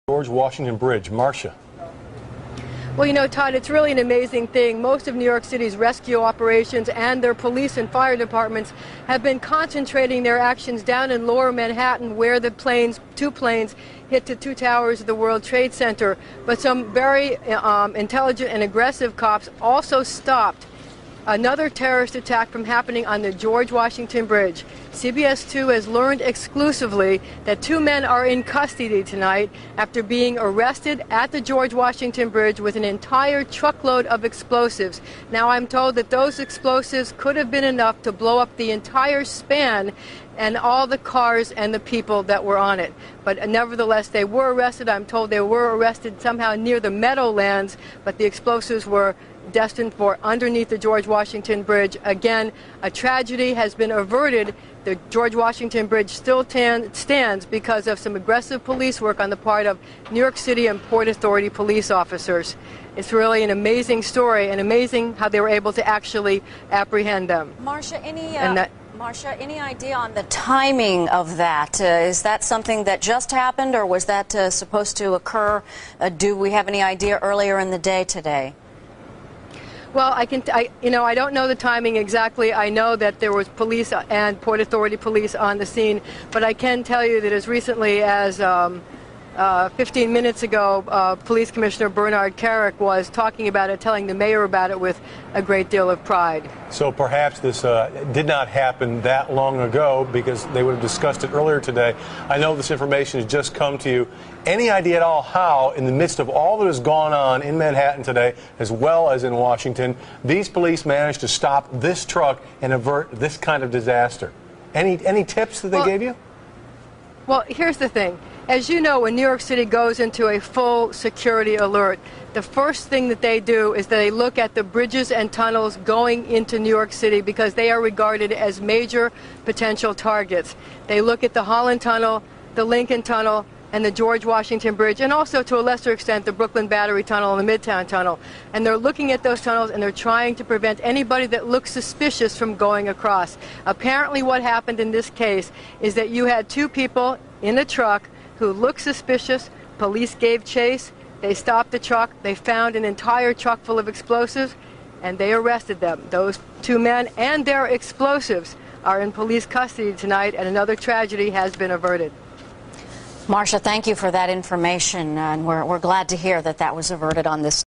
George Washington Bridge. Marcia. Well, you know, Todd, it's really an amazing thing. Most of New York City's rescue operations and their police and fire departments have been concentrating their actions down in lower Manhattan, where the two planes hit the two towers of the World Trade Center. But some very intelligent and aggressive cops also stopped another terrorist attack from happening on the George Washington Bridge. CBS 2 has learned exclusively that two men are in custody tonight after being arrested at the George Washington Bridge with an entire truckload of explosives. Now, I'm told that those explosives could have been enough to blow up the entire span and all the cars and the people that were on it. But nevertheless, they were arrested. I'm told they were arrested somehow near the Meadowlands, but the explosives were destined for underneath the George Washington Bridge. Again, a tragedy has been averted. The George Washington Bridge still stands because of some aggressive police work on the part of New York City and Port Authority police officers. It's really an amazing story, and amazing how they were able to actually apprehend them. Marcia, any idea on the timing of that? Is that something that just happened, or was that supposed to occur? Do we have any idea earlier in the day today? Well, I don't know the timing exactly. I know that there was police and Port Authority police on the scene, but I can tell you that as recently as 15 minutes ago, Police Commissioner Bernard Carrick was talking about it, telling the mayor about it with a great deal of pride. So perhaps this did not happen that long ago, because they would have discussed it earlier today. I know this information has just come to you. Any idea at all how, in the midst of all that has gone on in Manhattan today, as well as in Washington, these police managed to stop this truck and avert this kind of disaster? Any tips that they gave you? Well, here's the thing. As you know, when New York City goes into a full security alert, the first thing that they do is that they look at the bridges and tunnels going into New York City, because they are regarded as major potential targets. They look at the Holland Tunnel, the Lincoln Tunnel, and the George Washington Bridge, and also to a lesser extent the Brooklyn Battery Tunnel and the Midtown Tunnel. And they're looking at those tunnels, and they're trying to prevent anybody that looks suspicious from going across. Apparently what happened in this case is that you had two people in a truck who looked suspicious. Police gave chase. They stopped the truck. They found an entire truck full of explosives, and they arrested them. Those two men and their explosives are in police custody tonight, and another tragedy has been averted. Marcia, thank you for that information, and we're glad to hear that that was averted on this.